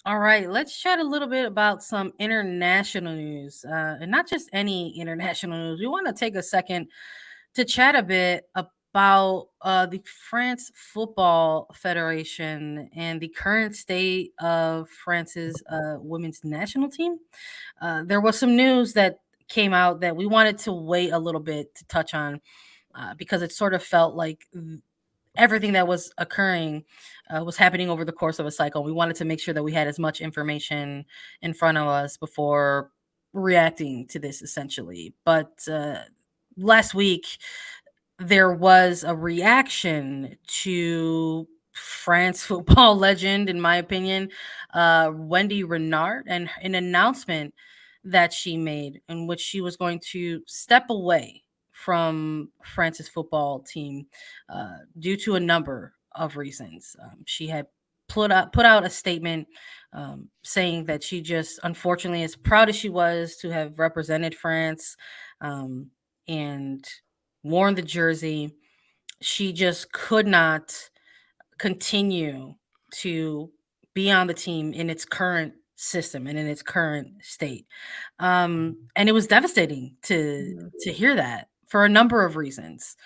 All right, let's chat a little bit about some international news, and not just any international news. We want to take a second to chat a bit about the France Football Federation and the current state of France's women's national team. There was some news that came out that we wanted to wait a little bit to touch on because it sort of felt like everything that was occurring was happening over the course of a cycle. We wanted to make sure that we had as much information in front of us before reacting to this, essentially. But last week, there was a reaction to France football legend, in my opinion, Wendy Renard, and an announcement that she made in which she was going to step away from France's football team due to a number of reasons. She had put out a statement saying that she just, unfortunately, as proud as she was to have represented France um, and worn the jersey, she just could not continue to be on the team in its current system and in its current state. And it was devastating to Mhm. hear that for a number of reasons.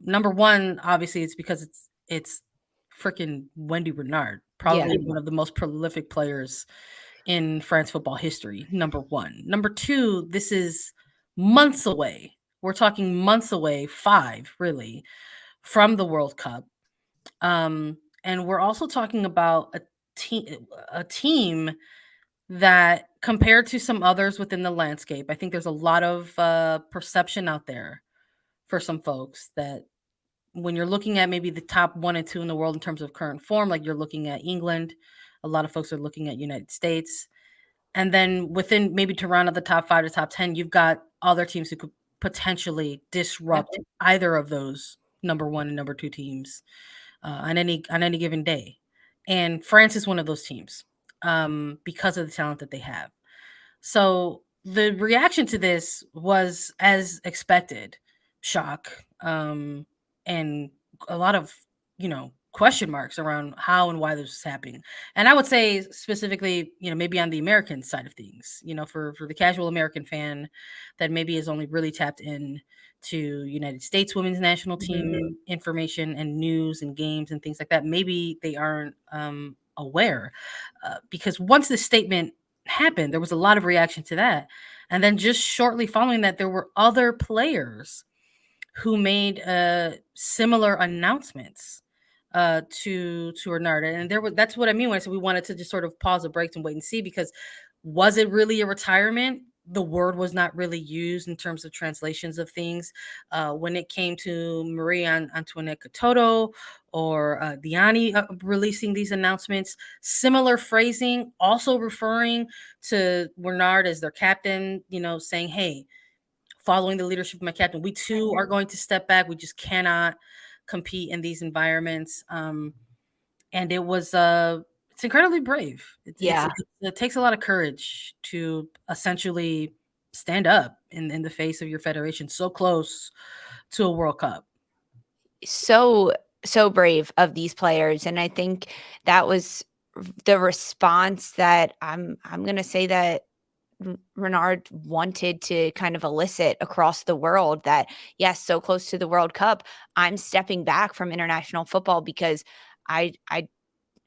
Number one, obviously, it's because it's freaking Wendy Renard, Yeah. probably one of the most prolific players in France football history. Number one. Number two, this is months away. We're talking months away, 5 really, from the World Cup. And we're also talking about a team that, compared to some others within the landscape, I think there's a lot of perception out there for some folks that when you're looking at maybe the top 1 and 2 in the world in terms of current form, like you're looking at England, a lot of folks are looking at United States, and then within maybe to round out the top 5 to top 10, you've got other teams who could potentially Yep. disrupt either of those number 1 and number 2 teams on any given day. And France is one of those teams because of the talent that they have. So the reaction to this was as expected, shock, and a lot of question marks around how and why this was happening. And I would say specifically, maybe on the American side of things, for the casual American fan that maybe is only really tapped in to United States women's national Mhm. team information and news and games and things like that, maybe they aren't aware because once this statement happened, there was a lot of reaction to that. And then just shortly following that, there were other players who made similar announcements to Renard. And that's what I mean when I said we wanted to just sort of pause the brakes and wait and see, because was it really a retirement? The word was not really used in terms of translations of things. When it came to Marie Antoinette Katoto or Diani releasing these announcements, similar phrasing, also referring to Renard as their captain, saying, hey, following the leadership of my captain, we too are going to step back. We just cannot compete in these environments. And it's incredibly brave. Yeah. It takes a lot of courage to essentially stand up in the face of your federation so close to a World Cup. So, so brave of these players, and I think that was the response that I'm gonna say that Renard wanted to kind of elicit across the world that, yes, so close to the World Cup, I'm stepping back from international football because I I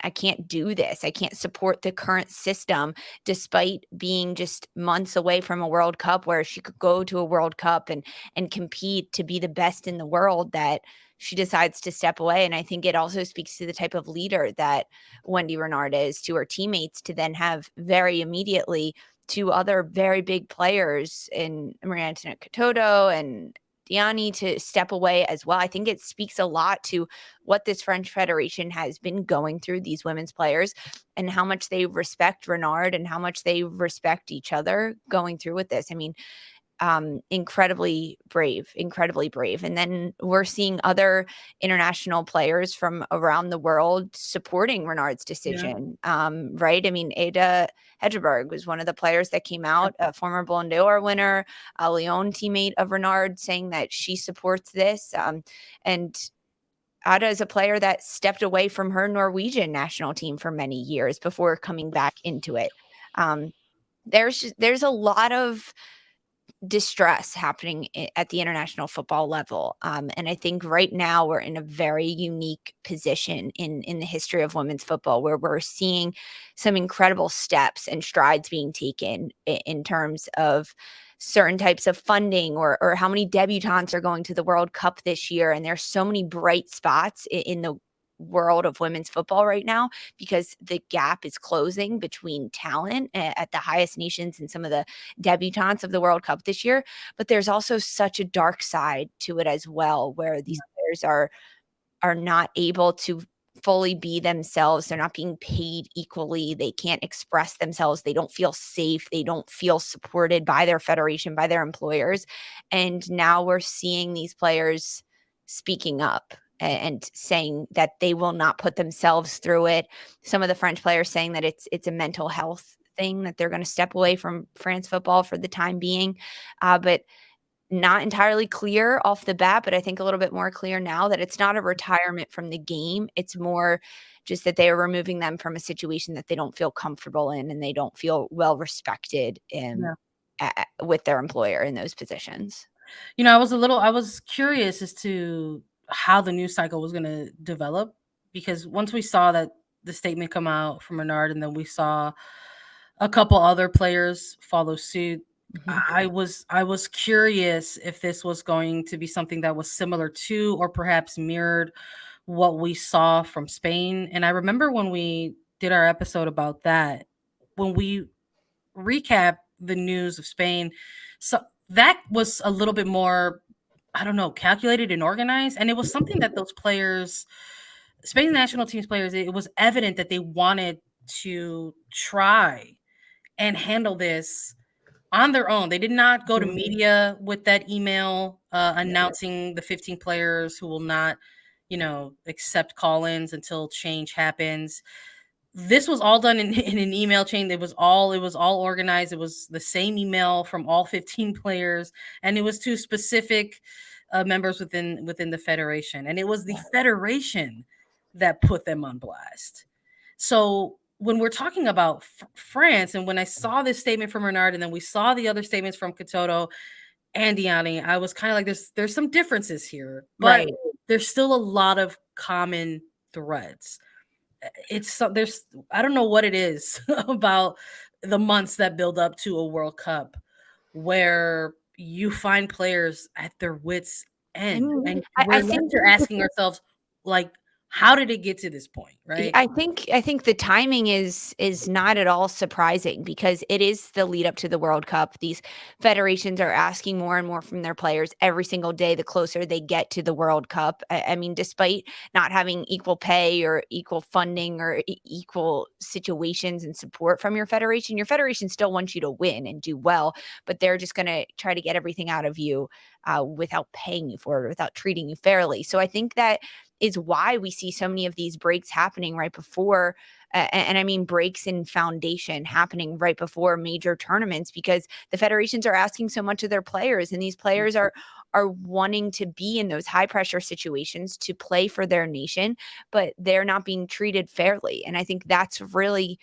I can't do this. I can't support the current system despite being just months away from a World Cup where she could go to a World Cup and compete to be the best in the world, that she decides to step away. And I think it also speaks to the type of leader that Wendy Renard is to her teammates, to then have very immediately two other very big players in Maria Antoinette Katoto and Diani to step away as well. I think it speaks a lot to what this French Federation has been going through, these women's players, and how much they respect Renard and how much they respect each other going through with this. I mean, incredibly brave, incredibly brave. And then we're seeing other international players from around the world supporting Renard's Yeah. decision. Right? I mean, Ada Hedgeberg was one of the players that came out, a former Ballon d'Or winner, a Lyon teammate of Renard, saying that she supports this. And Ada is a player that stepped away from her Norwegian national team for many years before coming back into it. Um, there's a lot of distress happening at the international football level. And I think right now we're in a very unique position in the history of women's football, where we're seeing some incredible steps and strides being taken in terms of certain types of funding, or how many debutantes are going to the World Cup this year. And there's so many bright spots in the world of women's football right now, because the gap is closing between talent at the highest nations and some of the debutantes of the World Cup this year. But there's also such a dark side to it as well, where these players are not able to fully be themselves. They're not being paid equally. They can't express themselves. They don't feel safe. They don't feel supported by their federation, by their employers. And now we're seeing these players speaking up and saying that they will not put themselves through it. Some of the French players saying that it's a mental health thing, that they're going to step away from France football for the time being. But not entirely clear off the bat, but I think a little bit more clear now that it's not a retirement from the game. It's more just that they are removing them from a situation that they don't feel comfortable in, and they don't feel well respected with their employer in those positions. I was curious as to how the news cycle was going to develop, because once we saw that the statement come out from Renard, and then we saw a couple other players follow suit, Mhm. I was curious if this was going to be something that was similar to, or perhaps mirrored, what we saw from Spain. And I remember when we did our episode about that, when we recap the news of Spain, so that was a little bit more, I don't know, calculated and organized. And it was something that those players, Spain national team's players, it was evident that they wanted to try and handle this on their own. They did not go to Mhm. media with that email announcing the 15 players who will not, accept call-ins until change happens. This was all done in an email chain. It was all organized. It was the same email from all 15 players, and it was to specific members within the federation, and it was the federation that put them on blast. So when we're talking about France, and when I saw this statement from Renard, and then we saw the other statements from Katoto and Diani, I was kind of like, there's some differences here, but Right. there's still a lot of common threads. There's, I don't know what it is about the months that build up to a World Cup, where you find players at their wits I end, mean, and I we're left think here asking ourselves, like, how did it get to this point, right? I think the timing is not at all surprising, because it is the lead up to the World Cup. These federations are asking more and more from their players every single day the closer they get to the World Cup. I mean, despite not having equal pay or equal funding or equal situations and support from your federation still wants you to win and do well, but they're just going to try to get everything out of you without paying you for it, without treating you fairly. So I think that is why we see so many of these breaks happening right before, and I mean breaks in foundation happening right before major tournaments, because the federations are asking so much of their players, and these players are wanting to be in those high pressure situations to play for their nation, but they're not being treated fairly. And I think that's really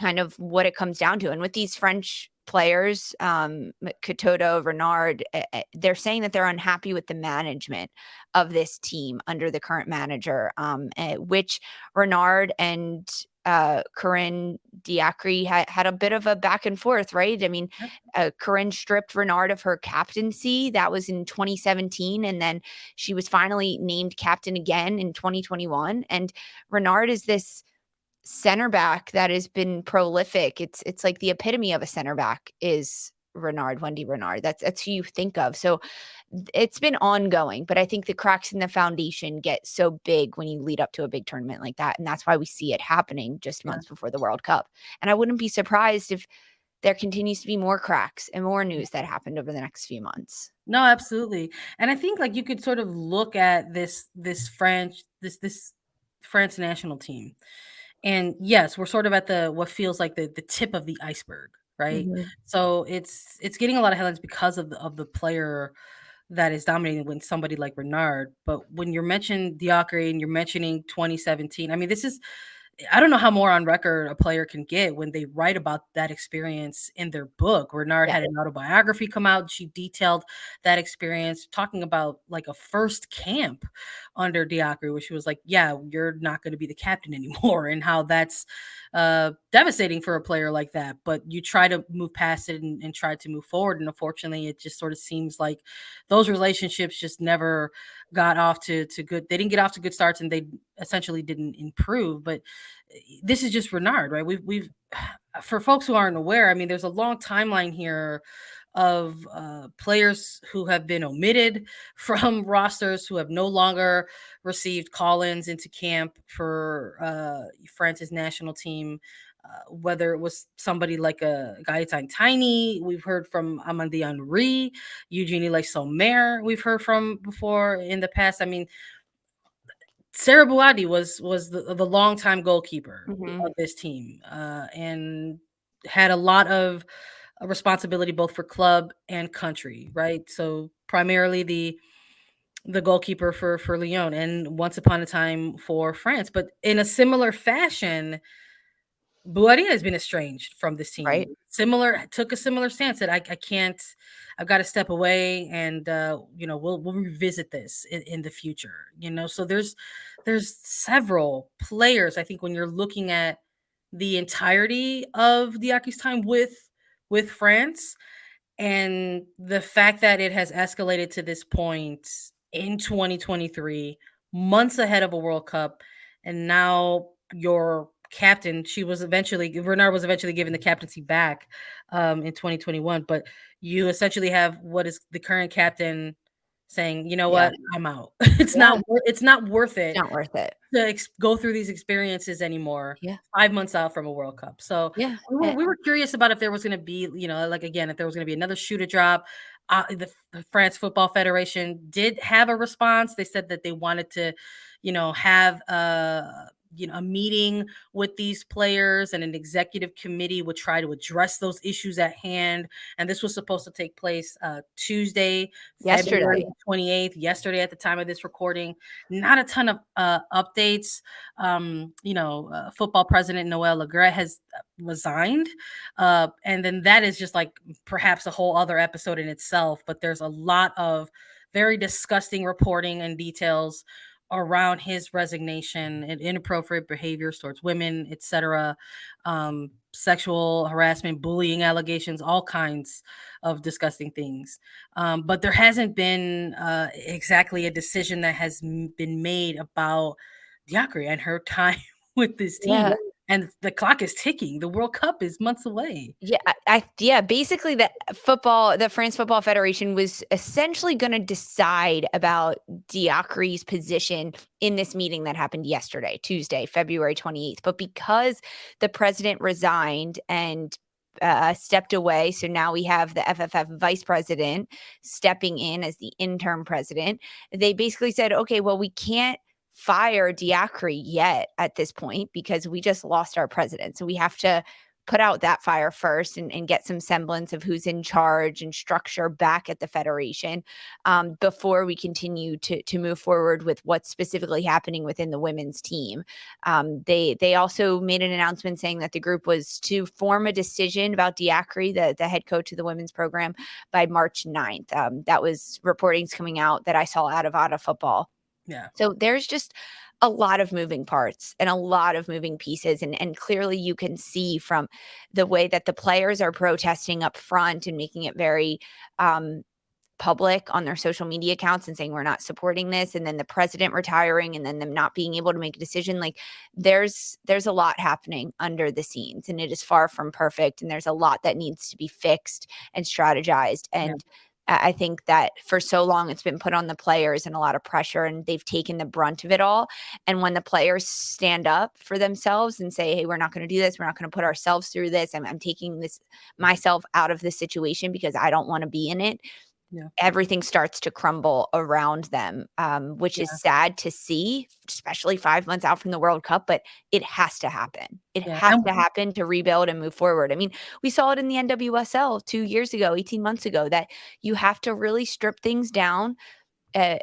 kind of what it comes down to. And with these French players, Katoto, Renard, they're saying that they're unhappy with the management of this team under the current manager, which Renard and Corinne Diacre had a bit of a back and forth, right? I mean, Corinne stripped Renard of her captaincy. That was in 2017. And then she was finally named captain again in 2021. And Renard is this center back that has been prolific. It's like the epitome of a center back is Renard, Wendy Renard. That's who you think of. So it's been ongoing, but I think the cracks in the foundation get so big when you lead up to a big tournament like that. And that's why we see it happening just Yeah. months before the World Cup. And I wouldn't be surprised if there continues to be more cracks and more news that happened over the next few months. No, absolutely. And I think, like, you could sort of look at this France national team. And yes, we're sort of at the what feels like the tip of the iceberg, right? Mhm. So it's getting a lot of headlines because of the player that is dominating when somebody like Renard. But when you're mentioning Diacre and you're mentioning 2017, I mean, this is I don't know how more on record a player can get when they write about that experience in their book. Renard Yeah. had an autobiography come out. She detailed that experience, talking about like a first camp under Diacre, where she was like, "Yeah, you're not going to be the captain anymore," and how that's devastating for a player like that. But you try to move past it and try to move forward. And unfortunately, it just sort of seems like those relationships just never got off to good. They didn't get off to good starts, and they essentially didn't improve. But this is just Renard, right? We've for folks who aren't aware, I mean, there's a long timeline here of players who have been omitted from rosters, who have no longer received call-ins into camp for France's national team. Whether it was somebody like a Gaetan Tiny, we've heard from Amandie Henry, Eugenie Le Sommer, we've heard from before in the past. I mean, Sarah Buadi was the longtime goalkeeper Mhm. of this team, and had a lot of responsibility both for club and country, right? So primarily the goalkeeper for Lyon, and once upon a time for France. But in a similar fashion, Buaria has been estranged from this Right? team. Similar took a similar stance that I can't. I've got to step away, and we'll revisit this in the future. So there's several players. I think when you're looking at the entirety of Diaki's time with France, and the fact that it has escalated to this point in 2023, months ahead of a World Cup, and now your captain, Renard was eventually given the captaincy back in 2021, but you essentially have what is the current captain saying, you know Yeah. what, I'm out. It's not worth It's it not worth it. to go through these experiences anymore, Yeah. 5 months out from a World Cup. So Yeah. we were curious about if there was gonna be, like, again, if there was gonna be another shoe to drop. The France Football Federation did have a response. They said that they wanted to, have a meeting with these players, and an executive committee would try to address those issues at hand. And this was supposed to take place Tuesday, February Yesterday. 28th, yesterday at the time of this recording. Not a ton of updates. Football president Noel Legret has resigned. And then that is just like perhaps a whole other episode in itself. But there's a lot of very disgusting reporting and details around his resignation and inappropriate behaviors towards women, etc. Sexual harassment, bullying allegations, all kinds of disgusting things. But there hasn't been exactly a decision that has been made about Diacre and her time with this team. Yeah. And the clock is ticking. The World Cup is months away. Yeah, basically the France Football Federation was essentially gonna decide about Diacre's position in this meeting that happened yesterday, Tuesday, February 28th. But because the president resigned and stepped away, so now we have the FFF vice president stepping in as the interim president. They basically said, okay, well, we can't fire Diacre yet at this point because we just lost our president. So we have to put out that fire first and get some semblance of who's in charge and structure back at the federation before we continue to move forward with what's specifically happening within the women's team. They also made an announcement saying that the group was to form a decision about Diacre, the head coach of the women's program, by March 9th. That was reportings coming out that I saw out of football. Yeah. So there's just a lot of moving parts and a lot of moving pieces. And clearly you can see from the way that the players are protesting up front and making it very public on their social media accounts and saying we're not supporting this, and then the president retiring and then them not being able to make a decision. Like there's a lot happening under the scenes, and it is far from perfect, and there's a lot that needs to be fixed and strategized. And I think that for so long it's been put on the players and a lot of pressure, and they've taken the brunt of it all. And when the players stand up for themselves and say, hey, we're not going to do this, we're not going to put ourselves through this, I'm taking this myself out of this situation because I don't want to be in it, Yeah. everything starts to crumble around them, which is Yeah. sad to see, especially 5 months out from the World Cup, but it has to happen. It Yeah. has And to happen to rebuild and move forward. I mean, we saw it in the NWSL 2 years ago, 18 months ago, that you have to really strip things down, uh,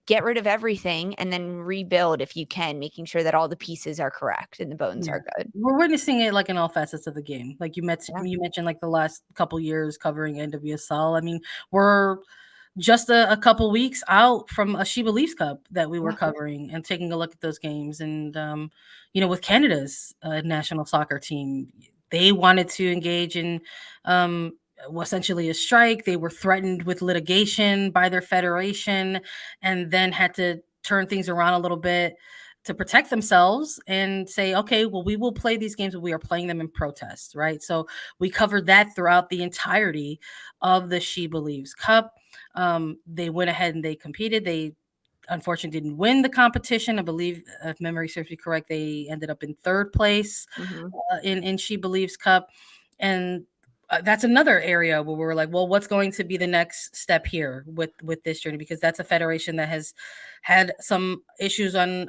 get rid of everything, and then rebuild if you can, making sure that all the pieces are correct and the bones yeah. are good. We're witnessing it like in all facets of the game. Like Yeah. you mentioned like the last couple years covering NWSL. I mean, we're just a couple weeks out from a She Believes Cup that we were Yeah. covering and taking a look at those games. And, with Canada's national soccer team, they wanted to engage in essentially a strike. They were threatened with litigation by their federation and then had to turn things around a little bit to protect themselves and say, okay, well, we will play these games, but we are playing them in protest, right? So we covered that throughout the entirety of the She Believes Cup. They went ahead and they competed. They unfortunately didn't win the competition. I believe, if memory serves me correct, they ended up in third place Mhm. in She Believes Cup, and that's another area where we're like, well, what's going to be the next step here with this journey? Because that's a federation that has had some issues on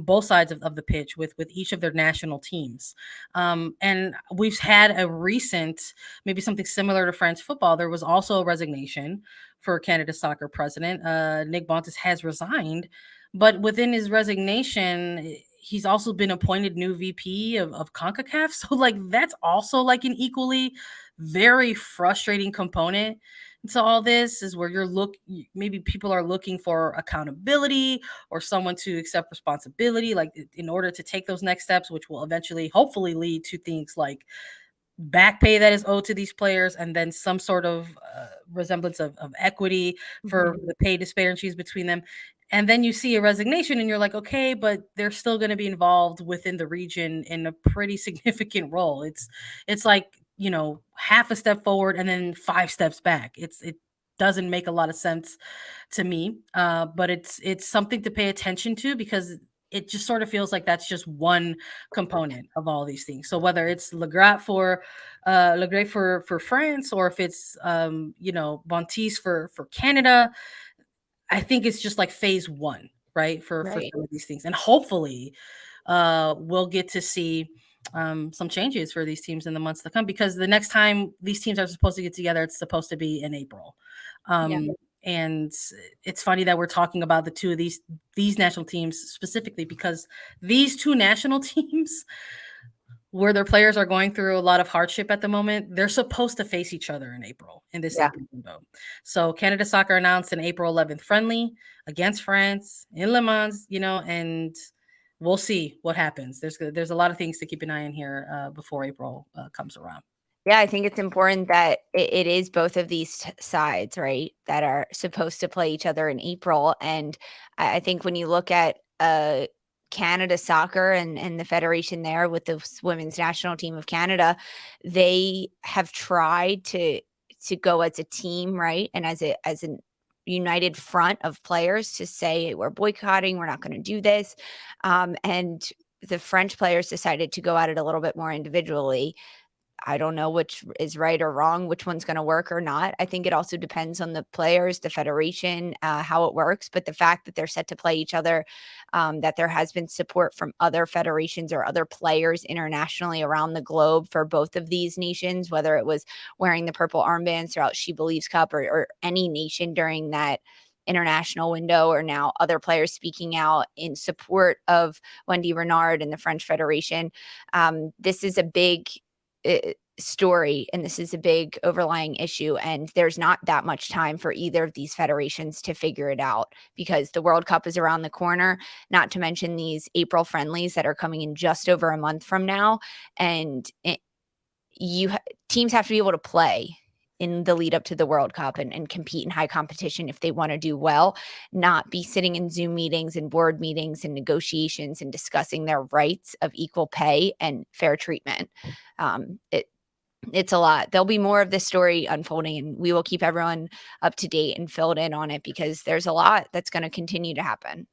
both sides of the pitch with each of their national teams, and we've had a recent maybe something similar to France football. There was also a resignation for Canada's soccer president. Nick Bontis has resigned, but within his resignation, he's also been appointed new VP of CONCACAF. So like that's also like an equally very frustrating component to all this is where maybe people are looking for accountability or someone to accept responsibility like in order to take those next steps, which will eventually hopefully lead to things like back pay that is owed to these players and then some sort of resemblance of equity for Mhm. the pay disparities between them. And then you see a resignation and you're like, okay, but they're still going to be involved within the region in a pretty significant role. It's like, half a step forward and then 5 steps back. It doesn't make a lot of sense to me. But it's something to pay attention to because it just sort of feels like that's just one component of all these things. So whether it's Le Gray for France or if it's Bontis for Canada, I think it's just like phase one, right? For Right. some of these things. And hopefully we'll get to see some changes for these teams in the months to come because the next time these teams are supposed to get together, it's supposed to be in April. Yeah. And it's funny that we're talking about the two of these national teams specifically because these two national teams where their players are going through a lot of hardship at the moment, they're supposed to face each other in April, in this Yeah. April window. So Canada Soccer announced an April 11th friendly against France in Le Mans, and we'll see what happens. There's a lot of things to keep an eye on here before April comes around. Yeah, I think it's important that it is both of these sides, right, that are supposed to play each other in April. And I think when you look at Canada soccer and the federation there with the women's national team of Canada, they have tried to go as a team, right, and as an united front of players to say we're boycotting, we're not going to do this, and the French players decided to go at it a little bit more individually. I don't know which is right or wrong, which one's gonna work or not. I think it also depends on the players, the federation, how it works, but the fact that they're set to play each other, that there has been support from other federations or other players internationally around the globe for both of these nations, whether it was wearing the purple armbands throughout She Believes Cup or any nation during that international window, or now other players speaking out in support of Wendy Renard and the French Federation. This is a big story, and this is a big overlying issue, and there's not that much time for either of these federations to figure it out because the World Cup is around the corner, not to mention these April friendlies that are coming in just over a month from now. And teams have to be able to play in the lead up to the World Cup and compete in high competition if they want to do well, not be sitting in Zoom meetings and board meetings and negotiations and discussing their rights of equal pay and fair treatment. It's a lot. There'll be more of this story unfolding, and we will keep everyone up to date and filled in on it because there's a lot that's going to continue to happen.